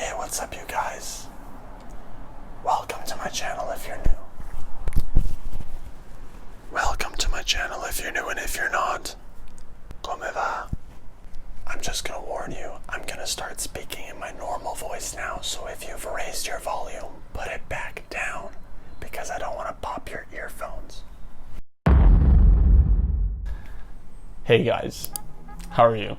Hey, what's up, you guys? Welcome to my channel if you're new. Welcome to my channel if you're new, and if you're not, come va? I'm just gonna warn you, I'm gonna start speaking in my normal voice now, so if you've raised your volume, put it back down, because I don't want to pop your earphones. Hey guys, how are you?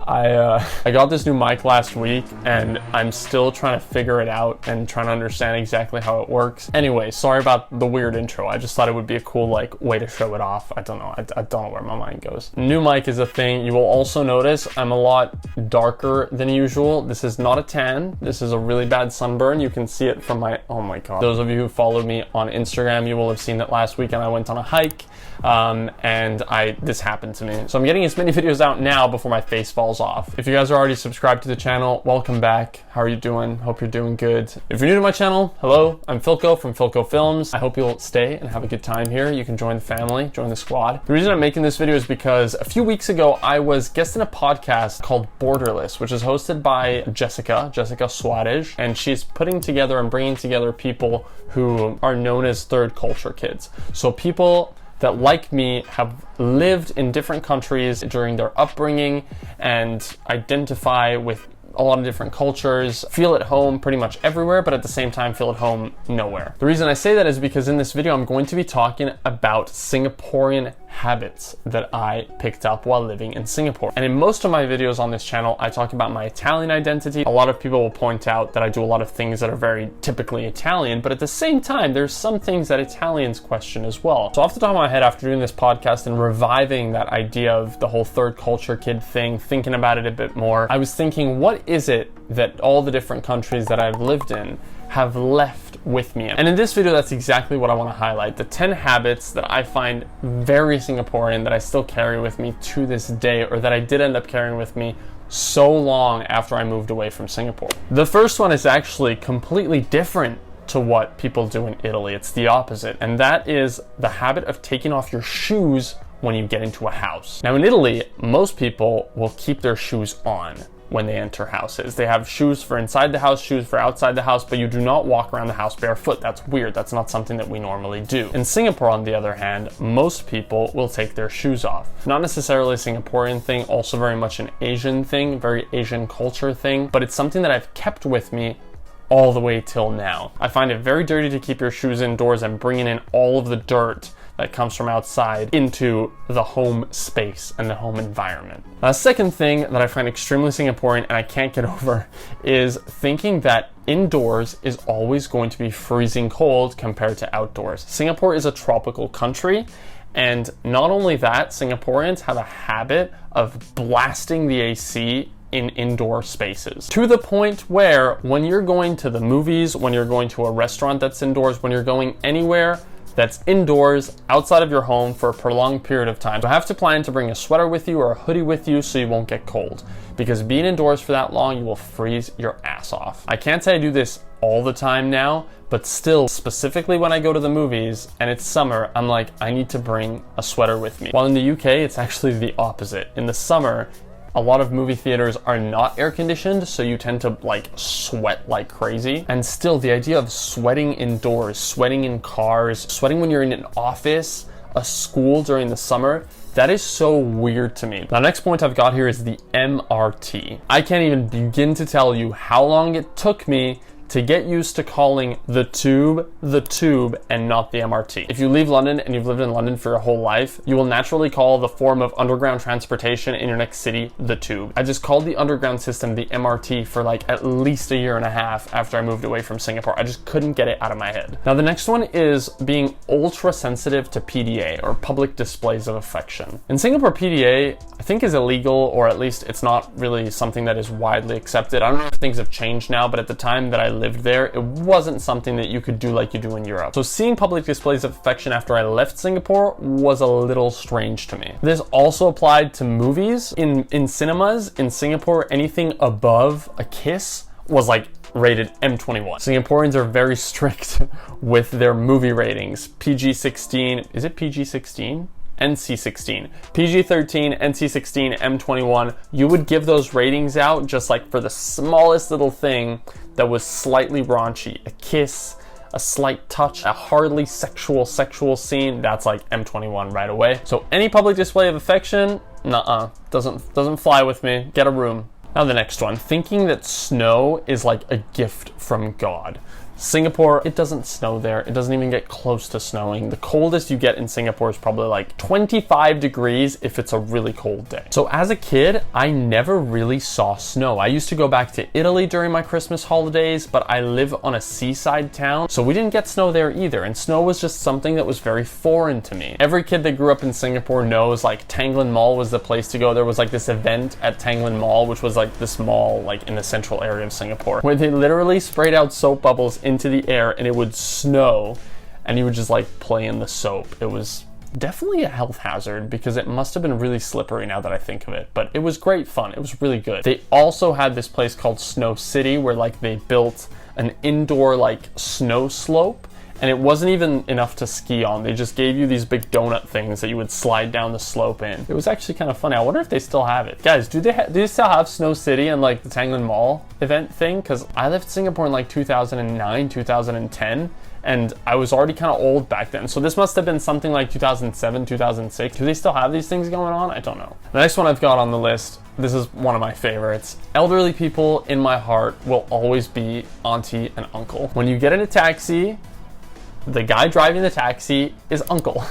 I got this new mic last week and I'm still trying to figure it out and trying to understand exactly how it works. Anyway, sorry about the weird intro. I just thought it would be a cool way to show it off. I don't know. I don't know where my mind goes. New mic is a thing. You will also notice I'm a lot darker than usual. This is not a tan. This is a really bad sunburn. You can see it from my, oh my God. Those of you who followed me on Instagram, you will have seen that last weekend I went on a hike and this happened to me. So I'm getting as many videos out now before my face falls off. If you guys are already subscribed to the channel, welcome back. How are you doing? Hope you're doing good. If you're new to my channel, hello, I'm Philco from Philco Films. I hope you'll stay and have a good time here. You can join the family, join the squad. The reason I'm making this video is because a few weeks ago, I was guesting a podcast called BORDERLESS, which is hosted by Jessica Suarez, and she's putting together and bringing together people who are known as third culture kids. So people that, like me, have lived in different countries during their upbringing and identify with a lot of different cultures, feel at home pretty much everywhere, but at the same time feel at home nowhere. The reason I say that is because in this video, I'm going to be talking about Singaporean habits that I picked up while living in Singapore. And in most of my videos on this channel, I talk about my Italian identity. A lot of people will point out that I do a lot of things that are very typically Italian, but at the same time, there's some things that Italians question as well. So off the top of my head, after doing this podcast and reviving that idea of the whole third culture kid thing, thinking about it a bit more, I was thinking, what is it that all the different countries that I've lived in have left with me? And in this video, that's exactly what I want to highlight. The 10 habits that I find very Singaporean that I still carry with me to this day, or that I did end up carrying with me so long after I moved away from Singapore. The first one is actually completely different to what people do in Italy. It's the opposite, and that is the habit of taking off your shoes when you get into a house. Now in Italy, most people will keep their shoes on when they enter houses. They have shoes for inside the house, shoes for outside the house, but you do not walk around the house barefoot. That's weird. That's not something that we normally do. In Singapore, on the other hand, most people will take their shoes off. Not necessarily a Singaporean thing, also very much an Asian thing, very Asian culture thing, but it's something that I've kept with me all the way till now. I find it very dirty to keep your shoes indoors and bringing in all of the dirt that comes from outside into the home space and the home environment. A second thing that I find extremely Singaporean and I can't get over is thinking that indoors is always going to be freezing cold compared to outdoors. Singapore is a tropical country, and not only that, Singaporeans have a habit of blasting the AC in indoor spaces, to the point where when you're going to the movies, when you're going to a restaurant that's indoors, when you're going anywhere that's indoors outside of your home for a prolonged period of time, you have to plan to bring a sweater with you or a hoodie with you so you won't get cold, because being indoors for that long, you will freeze your ass off. I can't say I do this all the time now, but still, specifically when I go to the movies and it's summer, I'm like, I need to bring a sweater with me. While in the UK, it's actually the opposite. In the summer, a lot of movie theaters are not air conditioned, so you tend to like sweat like crazy. And still, the idea of sweating indoors, sweating in cars, sweating when you're in an office, a school during the summer, that is so weird to me. The next point I've got here is the MRT. I can't even begin to tell you how long it took me to get used to calling the tube and not the MRT. If you leave London and you've lived in London for your whole life, you will naturally call the form of underground transportation in your next city the tube. I just called the underground system the MRT for like at least a year and a half after I moved away from Singapore. I just couldn't get it out of my head. Now the next one is being ultra sensitive to PDA, or public displays of affection. In Singapore, PDA I think is illegal, or at least it's not really something that is widely accepted. I don't know if things have changed now, but at the time that I lived there, it wasn't something that you could do like you do in Europe. So seeing public displays of affection after I left Singapore was a little strange to me. This also applied to movies. In cinemas in Singapore, anything above a kiss was like rated M21. Singaporeans are very strict with their movie ratings. PG-16, is it PG-16? NC-16. PG-13, NC-16, M21, you would give those ratings out just like for the smallest little thing that was slightly raunchy. A kiss, a slight touch, a hardly sexual scene, that's like M21 right away. So any public display of affection, nuh-uh, doesn't fly with me. Get a room. Now the next one, thinking that snow is like a gift from God. Singapore, it doesn't snow there. It doesn't even get close to snowing. The coldest you get in Singapore is probably like 25 degrees if it's a really cold day. So as a kid, I never really saw snow. I used to go back to Italy during my Christmas holidays, but I live on a seaside town, so we didn't get snow there either. And snow was just something that was very foreign to me. Every kid that grew up in Singapore knows like Tanglin Mall was the place to go. There was like this event at Tanglin Mall, which was like this mall like in the central area of Singapore, where they literally sprayed out soap bubbles into the air and it would snow and you would just like play in the soap. It was definitely a health hazard because it must have been really slippery now that I think of it, but it was great fun. It was really good. They also had this place called Snow City where like they built an indoor like snow slope, and it wasn't even enough to ski on. They just gave you these big donut things that you would slide down the slope in. It was actually kind of funny. I wonder if they still have it. Guys, do they still have Snow City and like the Tanglin Mall event thing? Because I left Singapore in like 2009, 2010, and I was already kind of old back then. So this must have been something like 2007, 2006. Do they still have these things going on? I don't know. The next one I've got on the list, this is one of my favorites. Elderly people in my heart will always be auntie and uncle. When you get in a taxi, the guy driving the taxi is uncle.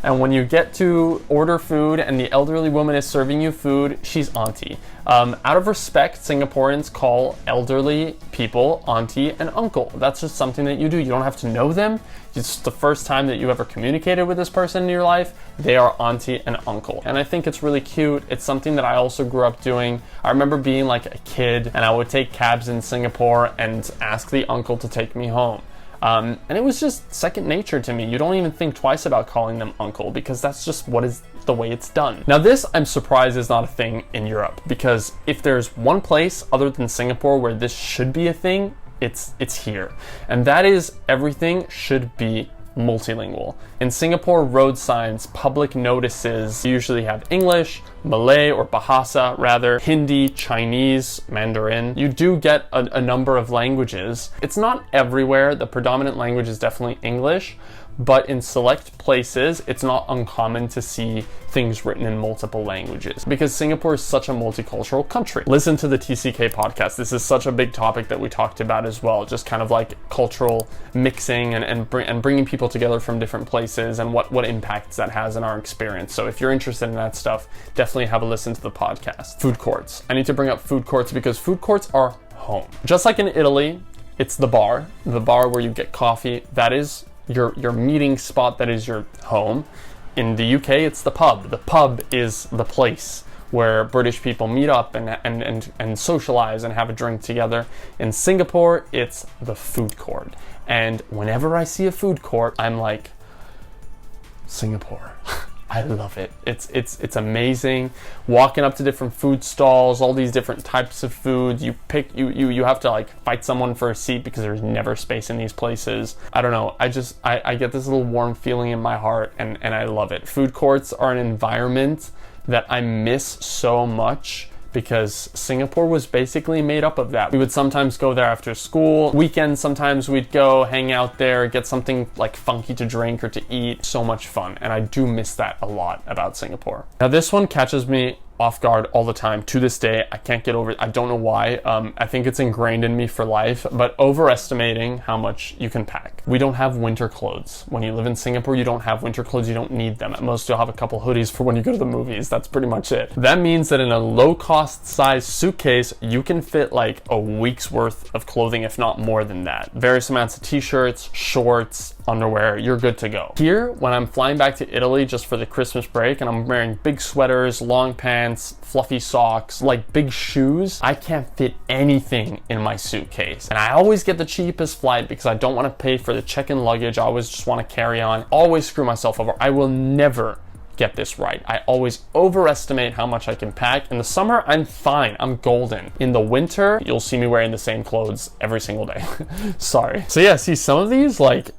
And when you get to order food and the elderly woman is serving you food, she's auntie. Out of respect, Singaporeans call elderly people auntie and uncle. That's just something that you do. You don't have to know them. It's the first time that you ever communicated with this person in your life, they are auntie and uncle. And I think it's really cute. It's something that I also grew up doing. I remember being like a kid and I would take cabs in Singapore and ask the uncle to take me home. And it was just second nature to me. You don't even think twice about calling them uncle because that's just what is the way it's done. Now this, I'm surprised is not a thing in Europe, because if there's one place other than Singapore where this should be a thing, it's here. And that is everything should be multilingual. In Singapore, road signs, public notices usually have English, Malay or Bahasa rather, Hindi, Chinese, Mandarin. You do get a number of languages. It's not everywhere. The predominant language is definitely English, but in select places, it's not uncommon to see things written in multiple languages because Singapore is such a multicultural country. Listen to the TCK podcast. This is such a big topic that we talked about as well, just kind of like cultural mixing and bringing people together from different places and what impacts that has in our experience. So if you're interested in that stuff, definitely have a listen to the podcast. Food courts. I need to bring up food courts because food courts are home. Just like in Italy, it's the bar where you get coffee. That is your meeting spot, that is your home. In the UK, it's the pub. The pub is the place where British people meet up and socialize and have a drink together. In Singapore, it's the food court. And whenever I see a food court, I'm like, Singapore. I love it. It's amazing. Walking up to different food stalls, all these different types of foods. You have to like fight someone for a seat because there's never space in these places. I don't know. I get this little warm feeling in my heart and I love it. Food courts are an environment that I miss so much because Singapore was basically made up of that. We would sometimes go there after school. Weekends, sometimes we'd go hang out there, get something like funky to drink or to eat. So much fun. And I do miss that a lot about Singapore. Now this one catches me off guard all the time. To this day, I can't get over it. I don't know why. I think it's ingrained in me for life, but overestimating how much you can pack. We don't have winter clothes. When you live in Singapore, you don't have winter clothes. You don't need them. At most, you'll have a couple hoodies for when you go to the movies. That's pretty much it. That means that in a low-cost size suitcase, you can fit like a week's worth of clothing, if not more than that. Various amounts of t-shirts, shorts, underwear, you're good to go. Here, when I'm flying back to Italy just for the Christmas break and I'm wearing big sweaters, long pants, fluffy socks, like big shoes, I can't fit anything in my suitcase. And I always get the cheapest flight because I don't want to pay for the check-in luggage. I always just want to carry on. Always screw myself over. I will never get this right. I always overestimate how much I can pack. In the summer, I'm fine. I'm golden. In the winter, you'll see me wearing the same clothes every single day. Sorry. So yeah, see, some of these, like,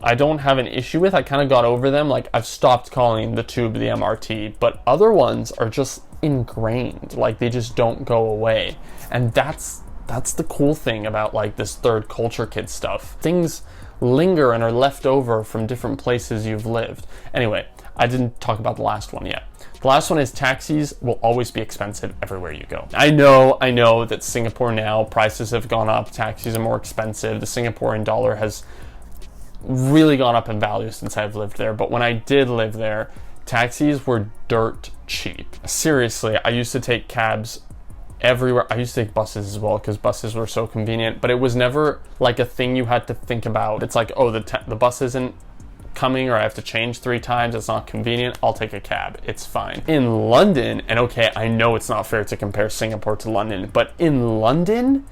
I don't have an issue with. I kind of got over them. Like, I've stopped calling the tube the MRT, but other ones are just ingrained. Like, they just don't go away. And that's the cool thing about like this third culture kid stuff. Things linger and are left over from different places you've lived. Anyway, I didn't talk about the last one yet. The last one is taxis will always be expensive everywhere you go. I know that Singapore now, prices have gone up, taxis are more expensive. The Singaporean dollar has really gone up in value since I've lived there. But when I did live there, taxis were dirt cheap. Seriously, I used to take cabs everywhere. I used to take buses as well because buses were so convenient, but it was never like a thing you had to think about. It's like, oh, the bus isn't coming, or I have to change 3 times, it's not convenient, I'll take a cab, it's fine. In London, and okay, I know it's not fair to compare Singapore to London, but in London,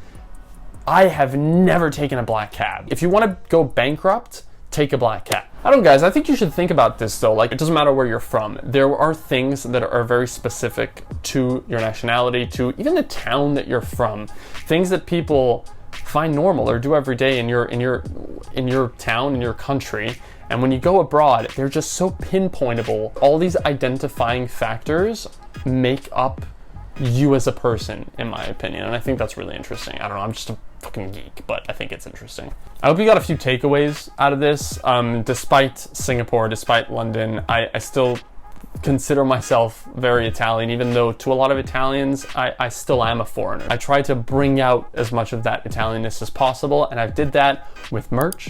I have never taken a black cab. If you want to go bankrupt, take a black cab. I don't know, guys, I think you should think about this though. Like, it doesn't matter where you're from. There are things that are very specific to your nationality, to even the town that you're from. Things that people find normal or do every day in your town, in your country. And when you go abroad, they're just so pinpointable. All these identifying factors make up you as a person, in my opinion. And I think that's really interesting. I don't know, I'm just a fucking geek, but I think it's interesting. I hope you got a few takeaways out of this. Despite Singapore, despite London, I still consider myself very Italian, even though to a lot of Italians, I still am a foreigner. I try to bring out as much of that Italianness as possible, and I did that with merch.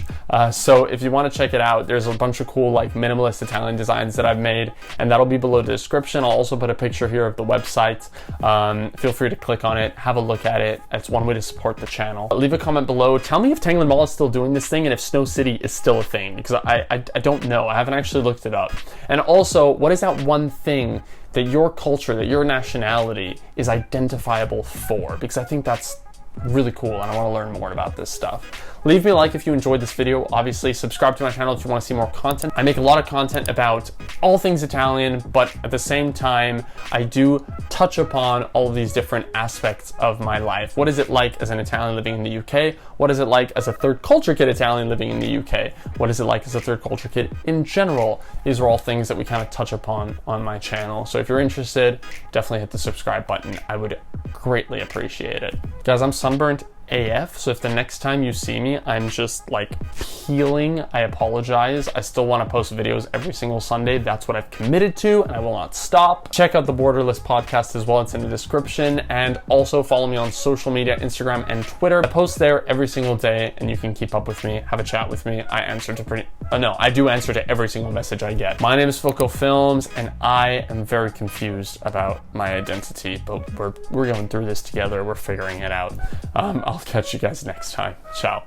So if you want to check it out, there's a bunch of cool like minimalist Italian designs that I've made, and that'll be below the description. I'll also put a picture here of the website. Feel free to click on it, have a look at it. It's one way to support the channel. Leave a comment below. Tell me if Tangland Mall is still doing this thing and if Snow City is still a thing, because I don't know. I haven't actually looked it up. And also, what is that one thing that your culture, that your nationality is identifiable for? Because I think that's really cool and I want to learn more about this stuff. Leave me a like if you enjoyed this video. Obviously, subscribe to my channel if you want to see more content. I make a lot of content about all things Italian, but at the same time, I do touch upon all of these different aspects of my life. What is it like as an Italian living in the UK? What is it like as a third culture kid Italian living in the UK? What is it like as a third culture kid in general? These are all things that we kind of touch upon on my channel. So if you're interested, definitely hit the subscribe button. I would greatly appreciate it. Guys, I'm sunburnt AF, so if the next time you see me I'm just like peeling, I apologize. I still want to post videos every single Sunday. That's what I've committed to, and I will not stop. Check out the Borderless podcast as well, it's in the description, and also follow me on social media, Instagram and Twitter. I post there every single day and you can keep up with me, have a chat with me. I do answer to every single message I get. My name is Foco Films and I am very confused about my identity, but we're going through this together. We're figuring it out. I'll catch you guys next time. Ciao.